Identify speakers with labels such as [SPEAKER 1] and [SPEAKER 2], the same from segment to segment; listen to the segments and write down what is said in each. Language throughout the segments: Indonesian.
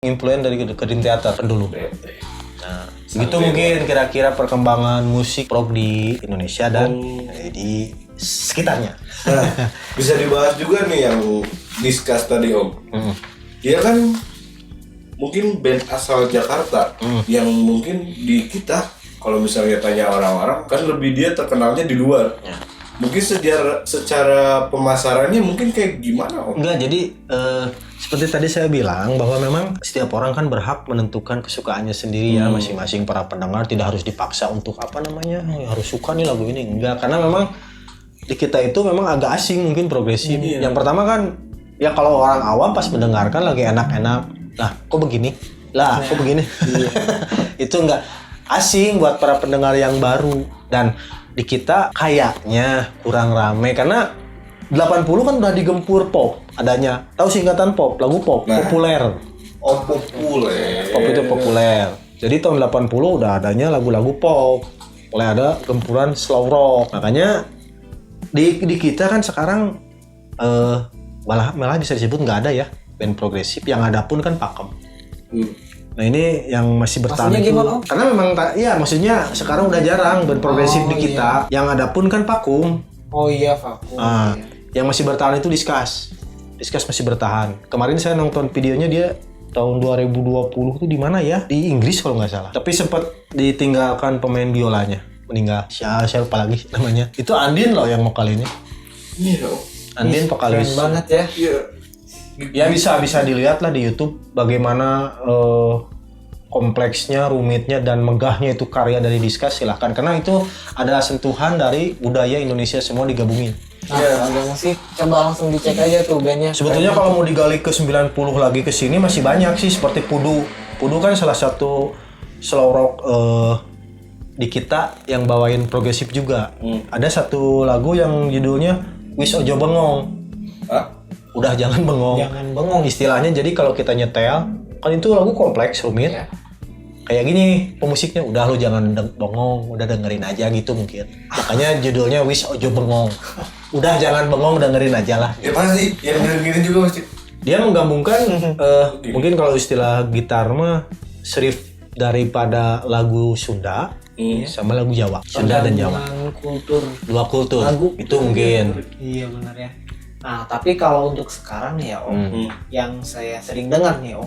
[SPEAKER 1] nginfluen dari ke Dream Theater dulu. Nah, gitu mungkin kira-kira perkembangan musik prog di Indonesia dan di sekitarnya.
[SPEAKER 2] Nah, bisa dibahas juga nih yang discuss tadi Om. Dia kan mungkin band asal Jakarta yang mungkin di kita kalau misalnya tanya orang-orang kan lebih dia terkenalnya di luar. Mungkin secara pemasarannya mungkin kayak gimana Om?
[SPEAKER 1] Enggak, jadi seperti tadi saya bilang bahwa memang setiap orang kan berhak menentukan kesukaannya sendiri ya, masing-masing para pendengar tidak harus dipaksa untuk harus suka nih lagu ini, enggak, karena memang di kita itu memang agak asing mungkin progresif. Yang pertama kan ya kalau orang awam pas mendengarkan lagi enak-enak, lah kok begini, kok begini, itu enggak asing buat para pendengar yang baru. Dan di kita kayaknya kurang rame karena 80 kan udah digempur pop adanya. Tahu singkatan pop, lagu pop, populer.
[SPEAKER 2] Oh, populer.
[SPEAKER 1] Pop itu populer. Jadi tahun 80 udah adanya lagu-lagu pop. Mulai ada gempuran slow rock. Makanya di kita kan sekarang malah bisa disebut nggak ada ya band progresif. Yang ada pun kan Pakem. Nah ini yang masih bertahan
[SPEAKER 3] maksudnya
[SPEAKER 1] itu
[SPEAKER 3] gimana, Om?
[SPEAKER 1] karena memang maksudnya sekarang udah jarang band progresif di kita. Yang ada pun kan Pakum.
[SPEAKER 3] Oh iya, Vakum.
[SPEAKER 1] Yang masih bertahan itu Discuss masih bertahan. Kemarin saya nonton videonya dia tahun 2020 itu di mana ya? Di Inggris kalau nggak salah. Tapi sempat ditinggalkan pemain biolanya, meninggal. Saya lupa lagi namanya. Itu Andin loh yang vokal ini.
[SPEAKER 2] Iya.
[SPEAKER 1] Andin vokalis.
[SPEAKER 3] Keren banget ya.
[SPEAKER 2] Iya.
[SPEAKER 1] Ya bisa dilihat lah di YouTube bagaimana kompleksnya, rumitnya dan megahnya itu karya dari Discuss. Silahkan karena itu ada sentuhan dari budaya Indonesia semua digabungin.
[SPEAKER 3] Nah, agak musik coba langsung dicek aja tuh bandnya.
[SPEAKER 1] Sebetulnya kalau mau digali ke 90 lagi ke sini masih banyak sih, seperti Pudu. Pudu kan salah satu slow rock di kita yang bawain progresif juga. Ada satu lagu yang judulnya Wis Ojo Bengong. Udah jangan bengong.
[SPEAKER 3] Jangan bengong.
[SPEAKER 1] Istilahnya jadi kalau kita nyetel, kan itu lagu kompleks, rumit.
[SPEAKER 3] Ya.
[SPEAKER 1] Kayak gini pemusiknya, udah lu jangan bengong, udah dengerin aja gitu mungkin. Makanya judulnya Wis Ojo Bengong. Udah jangan bengong, dengerin aja lah.
[SPEAKER 2] Ya pasti, yang dengerin juga pasti.
[SPEAKER 1] Dia menggabungkan mungkin kalau istilah gitar mah riff daripada lagu Sunda sama lagu Jawa. Sunda dan Jawa.
[SPEAKER 3] Kultur.
[SPEAKER 1] Dua kultur.
[SPEAKER 3] Lagu.
[SPEAKER 1] Itu mungkin.
[SPEAKER 3] Iya benar ya. Nah, tapi kalau untuk sekarang nih ya Om, yang saya sering dengar nih Om,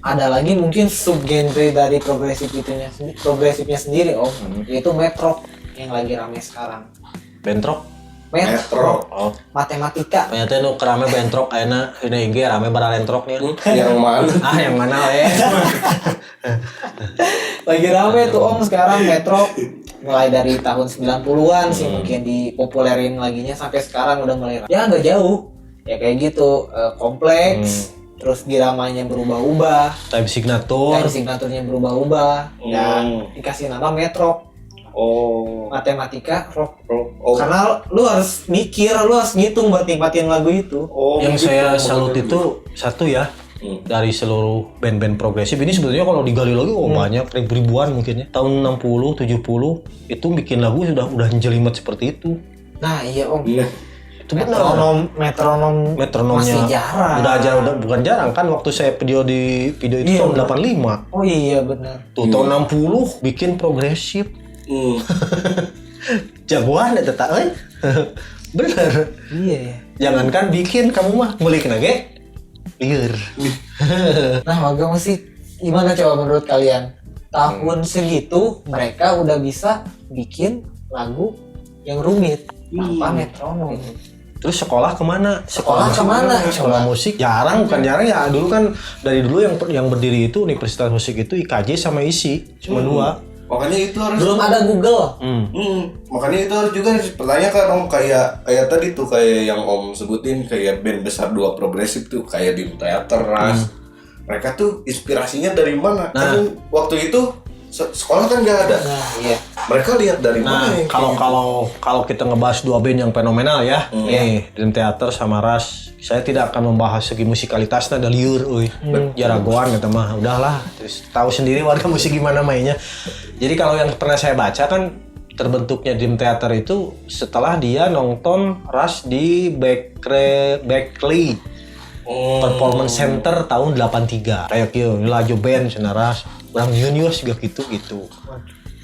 [SPEAKER 3] ada lagi mungkin subgenre dari progresifnya sendiri Om, yaitu metrok yang lagi rame sekarang.
[SPEAKER 1] Bentrok.
[SPEAKER 2] Metro.
[SPEAKER 1] Oh.
[SPEAKER 3] Matematika.
[SPEAKER 1] Ternyata nu kerame bentrok ayeuna ini ge rame baralentrok nih.
[SPEAKER 2] Yang mana?
[SPEAKER 1] Yang mana we?
[SPEAKER 3] Lagi rame tuh Om sekarang metrok. Mulai dari tahun 90-an sih mungkin dipopulerin laginya sampai sekarang udah mulai. Ya nggak jauh. Ya kayak gitu, kompleks. Terus diramanya berubah-ubah.
[SPEAKER 1] Time
[SPEAKER 3] signaturnya berubah-ubah. Dan dikasih nama metrok.
[SPEAKER 2] Oh.
[SPEAKER 3] Matematika rock.
[SPEAKER 2] Oh.
[SPEAKER 3] Karena lu harus mikir, lu harus ngitung buat nikmatin lagu itu.
[SPEAKER 2] Oh,
[SPEAKER 1] yang
[SPEAKER 2] gitu.
[SPEAKER 1] saya salut itu satu ya, dari seluruh band-band progresif ini sebetulnya kalau digali lagi banyak ribuan mungkin ya. Tahun 60, 70 itu bikin lagu sudah jelimet seperti itu.
[SPEAKER 3] Nah iya Om.
[SPEAKER 2] Iya.
[SPEAKER 1] Itu benar.
[SPEAKER 3] Metronomnya
[SPEAKER 1] Metronomnya
[SPEAKER 3] masih jarang.
[SPEAKER 1] Udah bukan jarang kan, waktu saya video itu tahun 85.
[SPEAKER 3] Oh iya benar.
[SPEAKER 1] Tuh tahun 60 bikin progresif. Jagoan ya tetap bener.
[SPEAKER 3] Iya ya.
[SPEAKER 1] Jangankan bikin, kamu mah ngulik lagi liur.
[SPEAKER 3] Nah warga musik gimana coba menurut kalian? Tahun segitu mereka udah bisa bikin lagu yang rumit tanpa metronom.
[SPEAKER 1] Terus sekolah kemana?
[SPEAKER 3] Sekolah kemana?
[SPEAKER 1] Sekolah musik bukan jarang ya. Dulu kan dari dulu yang berdiri itu Universitas Musik itu IKJ sama ISI cuma dua.
[SPEAKER 2] Makanya itu harus
[SPEAKER 3] Belum ada Google.
[SPEAKER 2] Makanya itu harus juga pertanyakan Om, kayak tadi tuh kayak yang Om sebutin kayak band besar dua progresif tuh kayak di Theater Ras. Mereka tuh inspirasinya dari mana? Kan waktu itu sekolah kan nggak ada.
[SPEAKER 3] Nah, iya.
[SPEAKER 2] Mereka lihat dari mana?
[SPEAKER 1] Kalau kita ngebahas dua band yang fenomenal ya, nih Dream Theater sama Ras, saya tidak akan membahas segi musikalitasnya ada liur, jaragoan gitu mah, udahlah. Terus tahu sendiri warga musik gimana mainnya. Jadi kalau yang pernah saya baca kan terbentuknya Dream Theater itu setelah dia nonton Ras di Berkeley. Performance Center tahun 83. Kayak kieu laju band senaras urang Yunius juga gitu.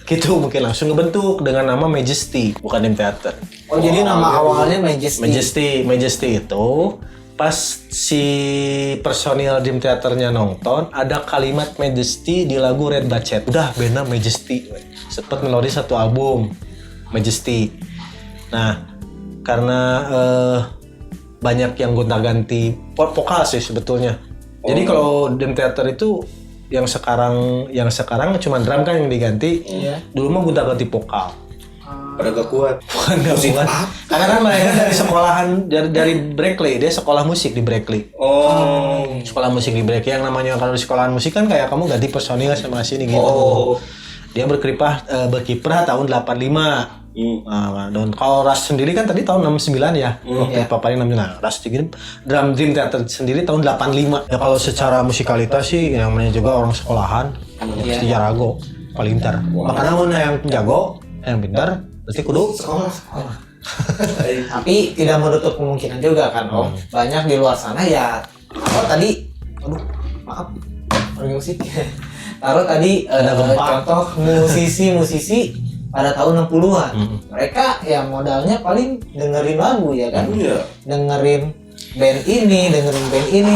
[SPEAKER 1] Gitu mungkin langsung ngebentuk dengan nama Majesty, bukan Dim Theater.
[SPEAKER 3] Oh, jadi nama awalnya Majesty.
[SPEAKER 1] Majesty itu pas si personil Dim Theaternya nonton ada kalimat Majesty di lagu Red Bacet. Udah bandnya Majesty. Sempet melodi satu album Majesty. Nah, karena banyak yang gonta-ganti vokal sih sebetulnya. Jadi kalau Dim Theater itu yang sekarang cuma drum kan yang diganti.
[SPEAKER 3] Iya.
[SPEAKER 1] Dulu mah gonta-ganti vokal.
[SPEAKER 2] Pada gak kuat.
[SPEAKER 1] Bukan gak kuat. Karena kan mereka dari sekolahan dari Berkeley, dia sekolah musik di Berkeley.
[SPEAKER 2] Oh.
[SPEAKER 1] Sekolah musik di Berkeley yang namanya kalau di sekolahan musik kan kayak kamu ganti personil sama sini gitu.
[SPEAKER 2] Oh.
[SPEAKER 1] Dia berkiprah tahun 85. Nah, dan kalau Ras sendiri kan tadi tahun 69 ya. Paparin 69. Nah, Ras sendiri Drum Dream Theater sendiri tahun 85. Ya kalau secara musikalitas sih yang namanya juga orang sekolahan pasti jarago paling pintar. Makanya mun yang jago, yang pintar berarti kudu
[SPEAKER 2] Sekolah.
[SPEAKER 3] Tapi tidak menutup kemungkinan juga kan Om. Banyak di luar sana ya. Maaf. Musik. Taruh tadi contoh musisi pada tahun 60-an. Mereka ya modalnya paling dengerin lagu ya kan.
[SPEAKER 2] Iya.
[SPEAKER 3] Dengerin band ini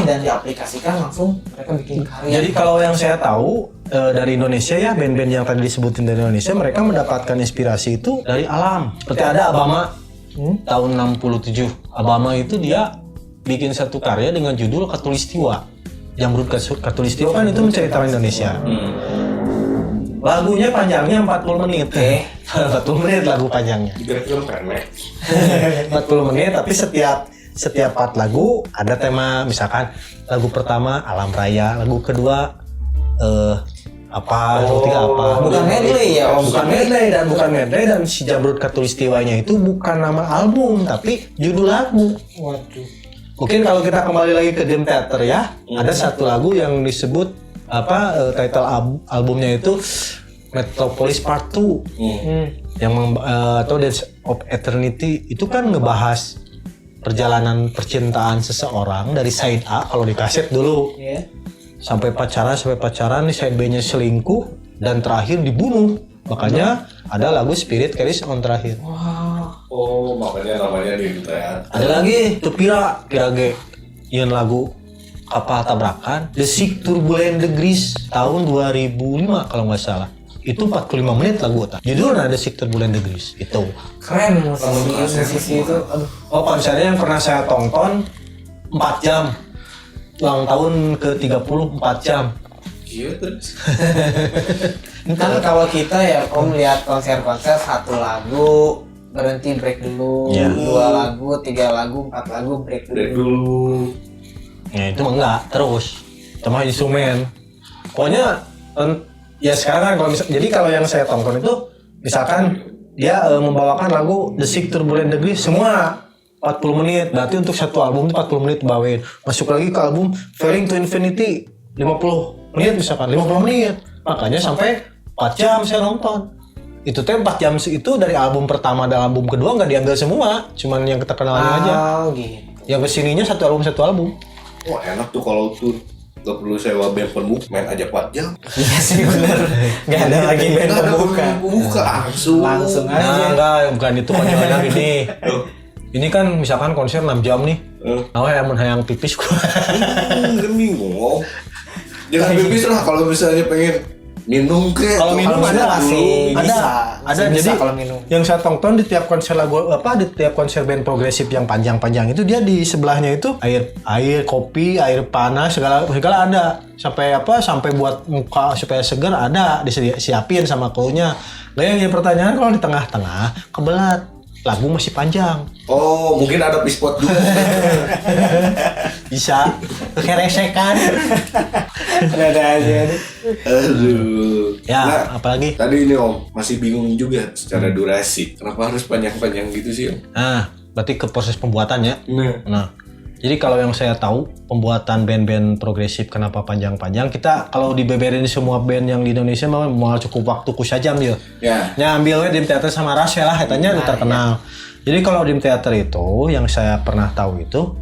[SPEAKER 3] dan diaplikasikan langsung mereka bikin karya.
[SPEAKER 1] Jadi kalau yang saya tahu dari Indonesia ya, band-band yang tadi disebutin dari Indonesia, mereka mendapatkan inspirasi itu dari alam. Seperti ada Abama tahun 67. Abama itu dia bikin satu karya dengan judul Katulistiwa. Jamrut Katulistiwa kan itu menceritakan Indonesia. Lagunya panjangnya 40 menit. 40 menit lagu panjangnya. 40 menit tapi setiap part lagu ada tema, misalkan lagu pertama alam raya, lagu kedua ketiga apa.
[SPEAKER 3] Bukan medley ya,
[SPEAKER 1] bukan medley dan si Jamrut Katulistiwanya itu bukan nama album tapi judul lagu.
[SPEAKER 3] Waduh.
[SPEAKER 1] Mungkin kalau kita kembali lagi ke Dim Theater ya, ada satu lagu yang disebut title albumnya itu Metropolis Part 2 yang atau Dance of Eternity itu kan ngebahas perjalanan percintaan seseorang dari side A kalau di kaset dulu sampai pacaran nih side B-nya selingkuh dan terakhir dibunuh, makanya ada lagu Spirit Carries On terakhir.
[SPEAKER 2] Oh, makanya namanya di Theater.
[SPEAKER 1] Ada lagi tuh Pira G yang lagu Kapal Tabrakan The Sick Turbulent Degrees tahun 2005 kalau nggak salah. Itu 45 menit lagu ta. Judulnya The Sick Turbulent Degrees itu.
[SPEAKER 3] Keren musisi itu. Aduh.
[SPEAKER 1] Oh, konsernya yang pernah saya tonton 4 jam. Ulang tahun ke-30 4 jam.
[SPEAKER 2] Iya terus.
[SPEAKER 3] Kan kalau kita ya Om lihat konser-konser satu lagu berhenti break dulu, 2 lagu, 3 lagu, 4 lagu break dulu.
[SPEAKER 1] Ya itu mah enggak terus. Cuma instrumen. Pokoknya ya sekarang kan kalau yang saya tonton itu misalkan dia membawakan lagu The Sick Turbulent Degrees semua 40 menit, berarti untuk satu album itu 40 menit bawain. Masuk lagi ke album Fairing to Infinity 50 menit misalkan 50 menit. Makanya sampai 4 jam saya nonton. Itu teh 4 jam itu dari album pertama dan album kedua nggak diambil semua, cuman yang terkenalnya aja.
[SPEAKER 3] Gitu.
[SPEAKER 1] Yang kesininya satu album.
[SPEAKER 2] Wah enak tuh kalau tuh gak perlu sewa band pembuka, main aja 4 jam.
[SPEAKER 3] Iya sih bener. Gak ada lagi band pembuka. Langsung aja.
[SPEAKER 1] Nah, bukan itu konyolnya gini. Ini kan misalkan konser 6 jam nih. Yang menhayang pipis gua.
[SPEAKER 2] Kan bingung. Jangan pipis lah kalau misalnya pengen minum kek.
[SPEAKER 1] Kalau minum ada sih. Ada. Jadi
[SPEAKER 3] kalau minum.
[SPEAKER 1] Yang saya tonton di tiap konser di tiap konser band progresif yang panjang-panjang itu dia di sebelahnya itu air kopi, air panas segala ada. Sampai buat muka supaya segar ada disiapin sama krunya. Nah yang jadi pertanyaan kalau di tengah-tengah kebelat. Lagu masih panjang.
[SPEAKER 2] Oh, mungkin ada pispot juga.
[SPEAKER 1] Bisa. Keresekan.
[SPEAKER 3] Ada aja.
[SPEAKER 2] Aduh.
[SPEAKER 1] Ya,
[SPEAKER 2] nah,
[SPEAKER 1] apalagi?
[SPEAKER 2] Tadi ini Om, masih bingung juga secara durasi. Kenapa harus panjang-panjang gitu sih Om?
[SPEAKER 1] Nah, berarti ke proses pembuatan ya. Nah, jadi kalau yang saya tahu pembuatan band-band progresif kenapa panjang-panjang, kita kalau dibeberin semua band yang di Indonesia mau cukup waktu ku sajam dia.
[SPEAKER 2] Ya.
[SPEAKER 1] Ambilnya Dim Theater sama Ras lah, katanya terkenal. Jadi kalau Dim Theater itu yang saya pernah tahu itu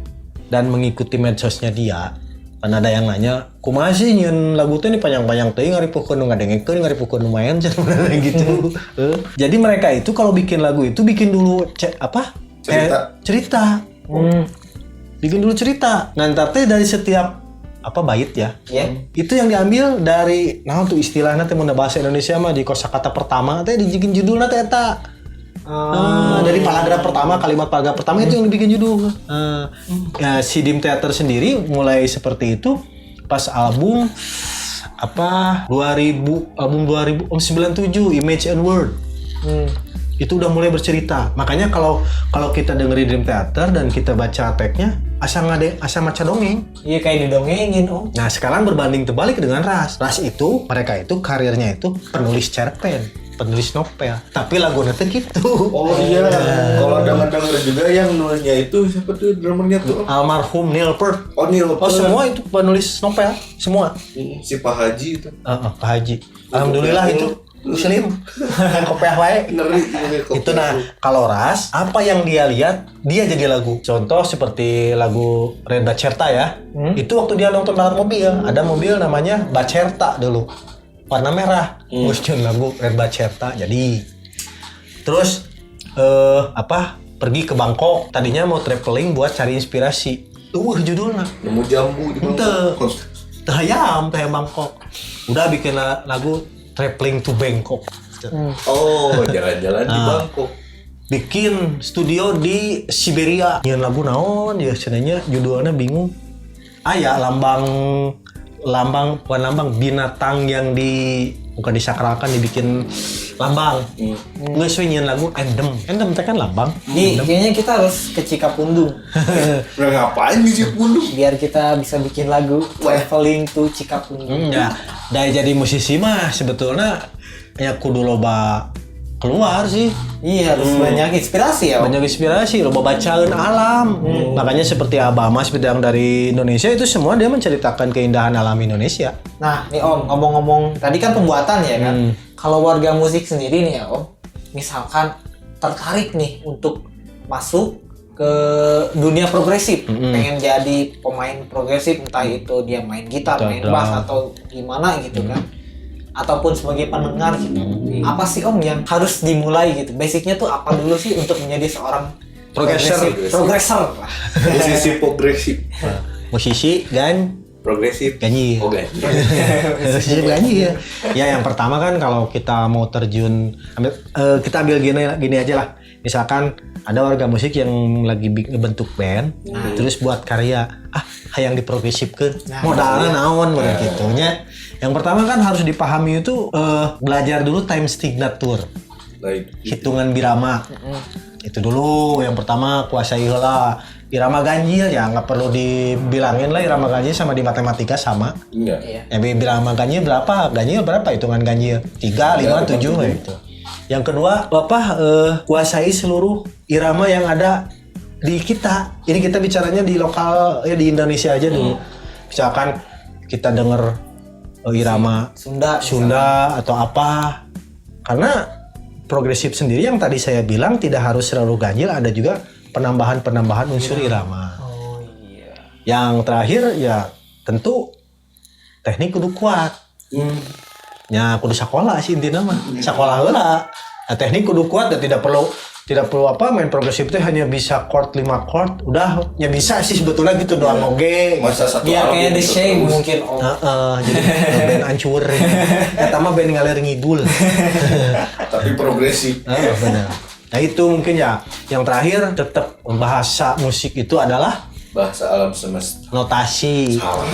[SPEAKER 1] dan mengikuti medsosnya dia, kan ada yang nanya, kumaha sih nyeun lagu teh ini panjang-panjang teuing ngaripukeun nu ngadengekeun ngaripukeun lumayan cenah gitu. Jadi mereka itu kalau bikin lagu itu bikin dulu cerita. Bikin dulu cerita. Nanti teh dari setiap bait ya. Itu yang diambil dari tuh istilahnya teh mun bahasa Indonesia mah di kosakata pertama teh dibikin judulna teh eta. Dari paragraf pertama, kalimat paragraf pertama itu yang dibikin judul. Si Dim Theater sendiri mulai seperti itu pas album 97 Image and Word. Itu udah mulai bercerita. Makanya kalau kita dengerin Dream Theater dan kita baca tagnya asa maca dongeng.
[SPEAKER 3] Iya kayak didongengin Om.
[SPEAKER 1] Nah sekarang berbanding terbalik dengan Ras. Ras itu mereka itu karirnya itu penulis cerpen, penulis novel, tapi lagunya tuh gitu.
[SPEAKER 2] Oh iya. Kalau denger juga yang nulisnya itu siapa tuh drummernya tuh?
[SPEAKER 1] Almarhum Neil Peart.
[SPEAKER 2] Oh Neil Peart.
[SPEAKER 1] Oh semua itu penulis novel, semua.
[SPEAKER 2] Si Pak Haji itu.
[SPEAKER 1] Pak Haji. Alhamdulillah itu Muslim. Kopiah wae. Itu nah kalau Ras apa yang dia lihat dia jadi lagu. Contoh seperti lagu Red Bacerta ya. Itu waktu dia nonton balap mobil, ada mobil namanya Bacerta dulu. Warna merah, muncul lagu Red Bacerta. Jadi terus pergi ke Bangkok. Tadinya mau traveling buat cari inspirasi. Judulnya
[SPEAKER 2] nemu jambu di Bangkok.
[SPEAKER 1] Hayam Bangkok. Udah bikin lagu Traveling to Bangkok.
[SPEAKER 2] Oh, jalan-jalan di Bangkok.
[SPEAKER 1] Bikin studio di Siberia. Nyeun lagu naon ya cenanya judulnya bingung. Aya lambang binatang yang bukan disakralkan dibikin lambang. Geus we nyeun lagu Endem teh kan lambang.
[SPEAKER 3] Kayaknya kita harus ke Cikapundung.
[SPEAKER 2] Udah ngapain di Cikapundung?
[SPEAKER 3] Biar kita bisa bikin lagu Traveling to Cikapundung.
[SPEAKER 1] Dari jadi musisi mah sebetulnya ya kudu loba keluar sih.
[SPEAKER 3] Iya, harus banyak inspirasi ya.
[SPEAKER 1] Banyak inspirasi, loba bacain alam. Makanya seperti Abama seperti yang dari Indonesia itu semua dia menceritakan keindahan alam Indonesia.
[SPEAKER 3] Nah, nih Om, ngomong-ngomong tadi kan pembuatan ya kan. Kalau warga musik sendiri nih ya Om, misalkan tertarik nih untuk masuk ke dunia progresif, pengen jadi pemain progresif, entah itu dia main gitar, main bass atau gimana gitu kan, ataupun sebagai pendengar gitu. Apa sih Om yang harus dimulai gitu? Basicnya tuh apa dulu sih untuk menjadi seorang progresor?
[SPEAKER 2] Musisi progresif.
[SPEAKER 1] Musisi dan
[SPEAKER 2] progresif.
[SPEAKER 1] Ganyi.
[SPEAKER 2] Oh ganyi.
[SPEAKER 1] Musisi ganyi ya. Ya yang pertama kan kalau kita mau terjun, kita ambil gini aja lah. Misalkan ada warga musik yang lagi bentuk band, terus buat karya, hayang diprogresifkeun. Modalnya naon modal gitunya. Yang pertama kan harus dipahami itu belajar dulu time signature. Hitungan birama. Itu dulu yang pertama kuasai heula. Irama ganjil ya nggak perlu dibilangin lah irama ganjil sama di matematika sama.
[SPEAKER 2] Iya.
[SPEAKER 1] Ya irama ganjil berapa? Ganjil berapa hitungan ganjil? 3, 5, 7 gitu. Yang kedua, kuasai seluruh irama yang ada di kita. Ini kita bicaranya di lokal ya di Indonesia aja dulu. Misalkan kita denger irama Sunda atau apa. Karena progresif sendiri yang tadi saya bilang tidak harus selalu ganjil, ada juga penambahan unsur irama.
[SPEAKER 3] Oh iya.
[SPEAKER 1] Yang terakhir ya tentu teknik kudu kuat. Ya kudu sekolah sih intinya mah. Sekolah heula. Nah, teknik kudu kuat dan tidak perlu main progresif itu hanya bisa chord 5 chord udah ya bisa sih sebetulnya gitu doang oge.
[SPEAKER 2] Masa satu
[SPEAKER 3] ya kayak The Shame mungkin Om.
[SPEAKER 1] Jadi band hancur. Eta mah band ngalir ngidul.
[SPEAKER 2] Tapi progresif.
[SPEAKER 1] Benar. Nah itu mungkin ya. Yang terakhir tetap bahasa musik itu adalah
[SPEAKER 2] bahasa alam semesta.
[SPEAKER 1] Notasi.
[SPEAKER 2] Salah.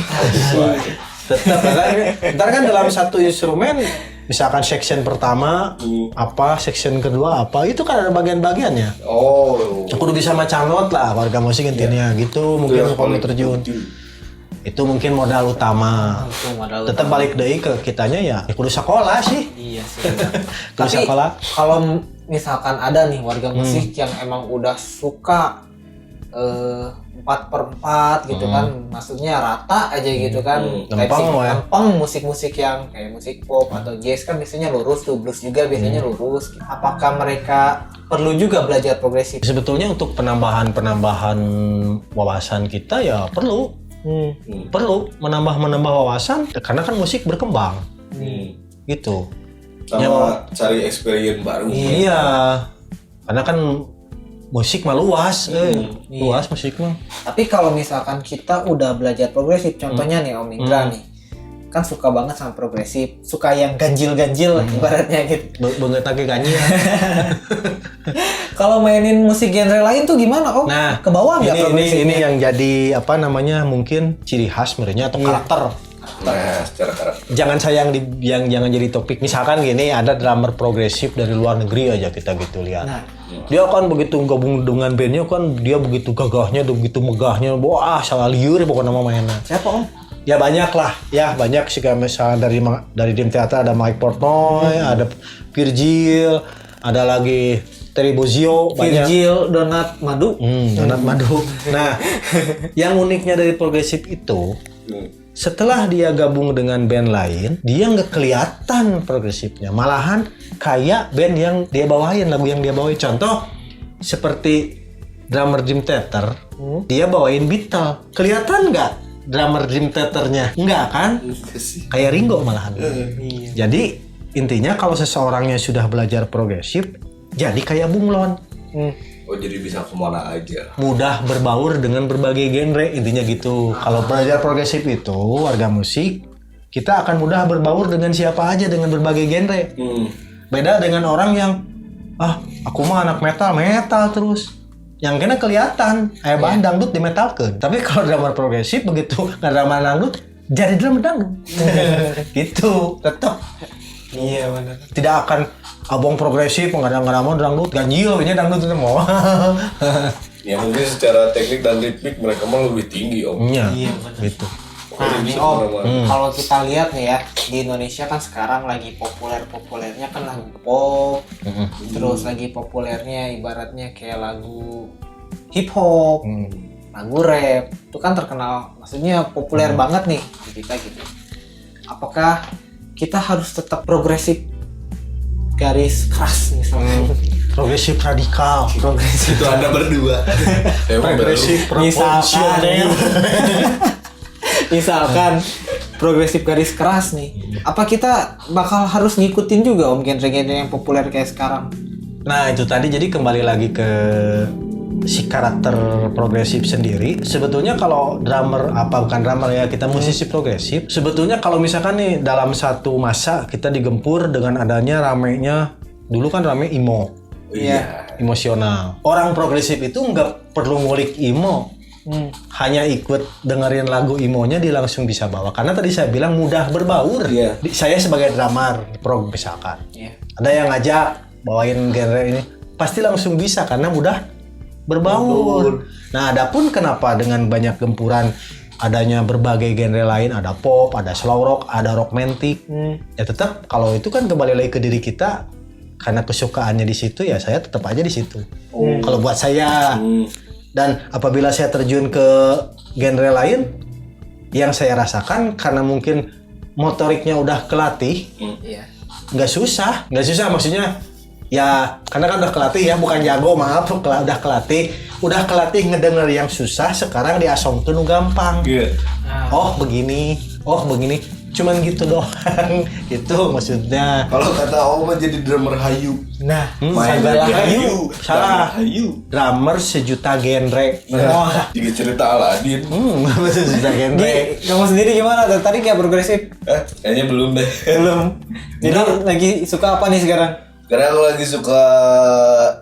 [SPEAKER 1] Tetap ntar kan dalam satu instrumen misalkan section pertama apa, section kedua apa, itu kan ada bagian-bagiannya.
[SPEAKER 2] Oh.
[SPEAKER 1] Aku udah bisa maca not lah warga musik intinya gitu mungkin kalau terjun. Itu mungkin modal utama. Tetap balik deui ke kitanya ya kudu sekolah sih.
[SPEAKER 3] Iya sih.
[SPEAKER 1] Kudu sekolah.
[SPEAKER 3] Kalau misalkan ada nih warga musik yang emang udah suka 4/4 gitu kan, maksudnya rata aja gitu kan. Lempeng musik-musik yang kayak musik pop atau jazz kan biasanya lurus tuh, blues juga biasanya lurus. Apakah mereka perlu juga belajar progresif?
[SPEAKER 1] Sebetulnya untuk penambahan wawasan kita ya perlu menambah wawasan karena kan musik berkembang gitu.
[SPEAKER 2] Sama cari experience baru.
[SPEAKER 1] Iya, karena kan musik mah luas, luas musik mah.
[SPEAKER 3] Tapi kalau misalkan kita udah belajar progresif, contohnya nih Om Indra nih, kan suka banget sama progresif, suka yang ganjil-ganjil ibaratnya gitu.
[SPEAKER 1] Banget lagi ganjil.
[SPEAKER 3] Kalau mainin musik genre lain tuh gimana Om?
[SPEAKER 1] Nah,
[SPEAKER 3] ke bawah nggak progresifnya?
[SPEAKER 1] ini yang jadi apa namanya mungkin ciri khas sebenarnya atau karakter.
[SPEAKER 2] Nah, secara karakter.
[SPEAKER 1] Jangan jangan jadi topik. Misalkan gini, ada drummer progresif dari luar negeri aja kita gitu lihat.
[SPEAKER 3] Nah.
[SPEAKER 1] Dia kan begitu gabung dengan bandnya kan dia begitu gagahnya, begitu megahnya, wah salah liur pokoknya nama mainnya.
[SPEAKER 3] Siapa Om?
[SPEAKER 1] Ya banyak lah, ya banyak sih kayak misalnya dari Dream Theater ada Mike Portnoy, ada Virgil, ada lagi Terry Bozzio,
[SPEAKER 3] Virgil, Donat Madu.
[SPEAKER 1] Donat Madu. Nah, yang uniknya dari progresif itu, setelah dia gabung dengan band lain, dia nggak kelihatan progresifnya. Malahan kayak band yang dia bawain, lagu yang dia bawain. Contoh, seperti drummer Dream Theater, dia bawain Beatles. Kelihatan nggak drummer Dream Theater-nya? Nggak kan? Kayak Ringo malahan. Jadi, intinya kalau seseorangnya sudah belajar progresif, jadi kayak bunglon.
[SPEAKER 2] Oh, jadi bisa kemana aja.
[SPEAKER 1] Mudah berbaur dengan berbagai genre, intinya gitu. Kalau belajar progresif itu, warga musik, kita akan mudah berbaur dengan siapa aja, dengan berbagai genre. Beda dengan orang yang, aku mah anak metal terus. Yang kena kelihatan, bahan dangdut dimetalkeun. Tapi kalau drummer progresif, begitu drummer dangdut, jadi drummer dangdut. Gitu, tetap.
[SPEAKER 3] Iya benar.
[SPEAKER 1] Tidak akan abang progresif, nggak mau dangdut, ganjil, ini dangdut itu mau.
[SPEAKER 2] Ya mungkin secara teknik dan ritmik mereka mah lebih tinggi Om.
[SPEAKER 1] Iya,
[SPEAKER 3] benar.
[SPEAKER 1] gitu.
[SPEAKER 3] Nah nih Om, kalau kita lihat nih ya, di Indonesia kan sekarang lagi populernya kan lagu pop, terus lagi populernya ibaratnya kayak lagu hip hop, lagu rap, itu kan terkenal, maksudnya populer banget nih di kita gitu. Apakah kita harus tetap progresif garis keras misalnya?
[SPEAKER 1] Progresif radikal.
[SPEAKER 3] Progresif
[SPEAKER 2] Itu Anda berdua.
[SPEAKER 1] Progresif
[SPEAKER 3] misalkan progresif garis keras nih, apa kita bakal harus ngikutin juga Om genre-genre yang populer kayak sekarang?
[SPEAKER 1] Nah itu tadi, jadi kembali lagi ke si karakter progresif sendiri. Sebetulnya kalau bukan drummer ya, kita musisi progresif. Sebetulnya kalau misalkan nih dalam satu masa kita digempur dengan adanya ramenya, dulu kan rame emo.
[SPEAKER 2] Iya.
[SPEAKER 1] Emosional. Orang progresif itu nggak perlu ngulik emo. Hanya ikut dengerin lagu emo-nya dia langsung bisa bawa. Karena tadi saya bilang mudah berbaur.
[SPEAKER 2] Iya.
[SPEAKER 1] Saya sebagai drummer prog misalkan. Ada yang ngajak bawain genre ini, pasti langsung bisa karena mudah berbaur. Nah, adapun kenapa dengan banyak gempuran adanya berbagai genre lain, ada pop, ada slow rock, ada romantic. Ya tetap kalau itu kan kembali lagi ke diri kita, karena kesukaannya di situ ya saya tetap aja di situ. Kalau buat saya. Dan apabila saya terjun ke genre lain, yang saya rasakan karena mungkin motoriknya udah kelatih, nggak susah maksudnya. Ya, karena kan udah kelatih ya, bukan jago, maaf, udah kelatih ngedenger yang susah, sekarang diasongkeun nu gampang. Oh begini, cuman gitu doang, gitu maksudnya.
[SPEAKER 2] Kalau kata Om jadi drummer hayu.
[SPEAKER 3] Nah,
[SPEAKER 2] Main hayu.
[SPEAKER 1] Salah.
[SPEAKER 2] Hayu.
[SPEAKER 1] Drummer sejuta genre.
[SPEAKER 2] Wah, juga cerita Aladin.
[SPEAKER 1] Sejuta genre.
[SPEAKER 3] Kamu sendiri gimana? Tadi kayak progresif?
[SPEAKER 2] Kayaknya belum deh.
[SPEAKER 3] Belum. Jadi lagi suka apa nih sekarang?
[SPEAKER 2] Karena aku lagi suka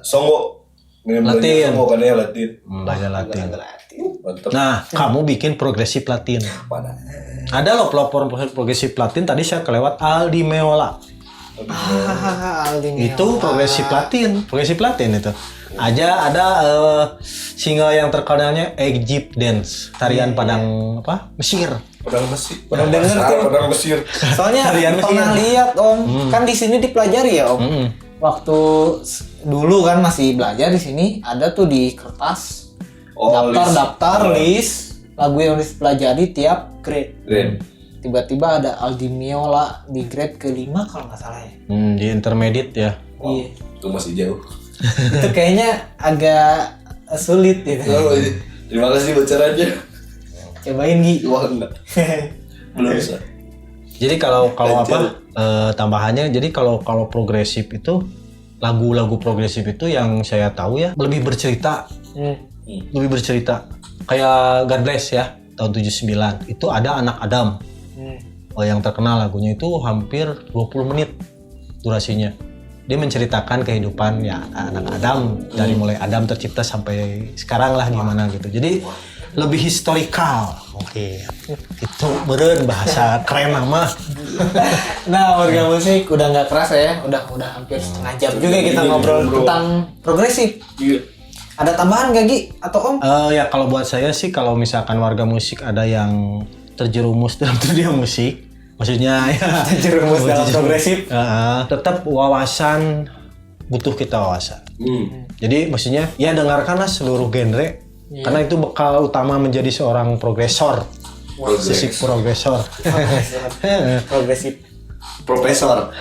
[SPEAKER 2] songo.
[SPEAKER 1] Latin.
[SPEAKER 2] Songo kan ya Latin.
[SPEAKER 1] Belajar Latin.
[SPEAKER 2] Mantap.
[SPEAKER 1] Nah, kamu bikin progresif Latin.
[SPEAKER 2] Mana?
[SPEAKER 1] Ada loh platform progresif Latin, tadi saya kelewat Aldi Meola. Itu progresif Latin itu. Ada single yang terkenalnya Egypt Dance, tarian Padang Mesir.
[SPEAKER 2] Padang Mesir.
[SPEAKER 3] Padang
[SPEAKER 2] Mesir.
[SPEAKER 3] Soalnya pernah lihat Om, kan di sini dipelajari ya Om. Waktu dulu kan masih belajar di sini, ada tuh di kertas daftar list lagu yang harus dipelajari tiap grade. Tiba-tiba ada Aldi Meola di grade ke-5 kalau nggak salah ya.
[SPEAKER 1] Di intermediate ya.
[SPEAKER 3] Iya.
[SPEAKER 2] Itu masih jauh.
[SPEAKER 3] Itu kayaknya agak sulit gitu.
[SPEAKER 2] Terima kasih bocorannya.
[SPEAKER 3] Cobain Gi.
[SPEAKER 2] Wah enggak. Belum bisa.
[SPEAKER 1] Jadi kalau tambahannya, jadi kalau progresif itu lagu-lagu progresif itu yang saya tahu ya lebih bercerita, lebih bercerita. Kayak God Bless ya tahun 79 itu ada Anak Adam. Yang terkenal lagunya itu hampir 20 menit durasinya. Dia menceritakan kehidupan ya anak Adam dari mulai Adam tercipta sampai sekarang lah gimana gitu. Jadi lebih historikal. Oke. Itu beren bahasa keren nama.
[SPEAKER 3] Nah, warga musik udah nggak kerasa ya, udah hampir setengah jam juga kita ngobrol tentang progresif.
[SPEAKER 2] Iya.
[SPEAKER 3] Ada tambahan gak Gi atau Om?
[SPEAKER 1] Ya kalau buat saya sih kalau misalkan warga musik ada yang terjerumus dalam dunia musik, maksudnya ya
[SPEAKER 3] Terjerumus dalam progresif.
[SPEAKER 1] Tetap wawasan, butuh kita wawasan. Jadi maksudnya ya dengarkanlah seluruh genre karena itu bekal utama menjadi seorang progresor. Sisi progresor.
[SPEAKER 3] Progresif.
[SPEAKER 2] Profesor.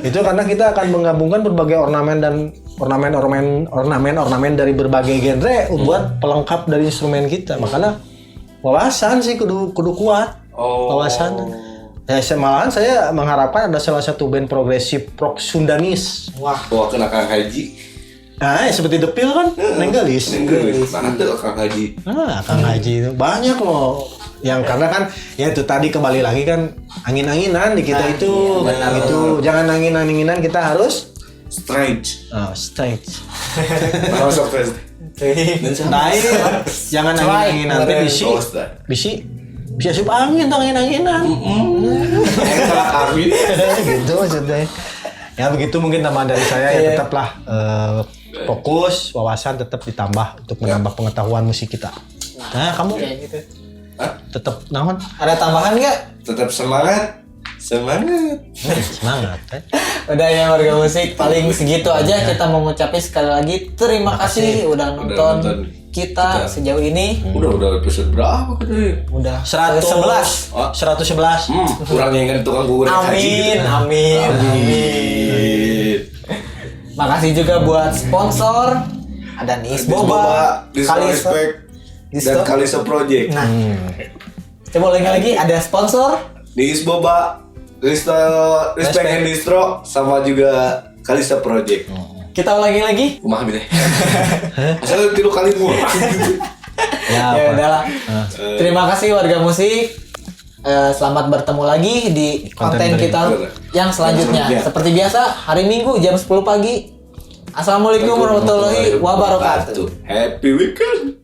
[SPEAKER 1] Itu karena kita akan menggabungkan berbagai ornamen dan ornamen dari berbagai genre buat pelengkap dari instrumen kita. Makanya wawasan sih kudu kuat. Wawasan. Ya, malahan saya mengharapkan ada salah satu band progresif rock Sundanis.
[SPEAKER 2] Wah kena Kang Haji.
[SPEAKER 1] Nah, seperti The Pill kan, Nenggalis.
[SPEAKER 2] Mana tuh Kang Haji?
[SPEAKER 1] Kang Haji itu banyak loh. Yang karena kan ya itu tadi kembali lagi kan angin-anginan di kita itu.
[SPEAKER 3] Benar.
[SPEAKER 1] Itu jangan angin-anginan, kita harus
[SPEAKER 2] Straight.
[SPEAKER 1] straight.
[SPEAKER 2] Masuk terus.
[SPEAKER 1] Jangan angin-anginan nanti bisi asup angin tuh angin-anginan. Gitu maksudnya. Ya begitu mungkin tambahan dari saya ya tetaplah fokus, wawasan tetap ditambah untuk menambah pengetahuan musik kita. Nah, kamu
[SPEAKER 3] Kayak gitu.
[SPEAKER 1] tetap naon?
[SPEAKER 3] Ada tambahan nggak?
[SPEAKER 2] Tetap semangat.
[SPEAKER 1] Semangat.
[SPEAKER 3] Udah ya warga musik, paling segitu aja. Kita mau ngucapin sekali lagi terima kasih udah nonton kita sejauh ini.
[SPEAKER 2] Udah episode berapa katanya?
[SPEAKER 3] Udah
[SPEAKER 1] 111. 111.
[SPEAKER 2] Kurangnya ingat tukang gue
[SPEAKER 3] Amin. Makasih juga buat sponsor. Ada Nis Boba,
[SPEAKER 2] Respect dan Kaliso Project.
[SPEAKER 3] Nah, coba ulangi lagi, ada sponsor
[SPEAKER 2] Nis Boba, Respect and Distro, sama juga Kaliso Project.
[SPEAKER 3] Kita ulangi lagi.
[SPEAKER 2] Kumaha gitu. Asal tilu kali mulu.
[SPEAKER 3] Ya udahlah. Terima kasih warga musik. Selamat bertemu lagi di konten kita yang selanjutnya. Seperti biasa, hari Minggu jam 10 pagi. Assalamualaikum warahmatullahi wabarakatuh.
[SPEAKER 2] Happy weekend.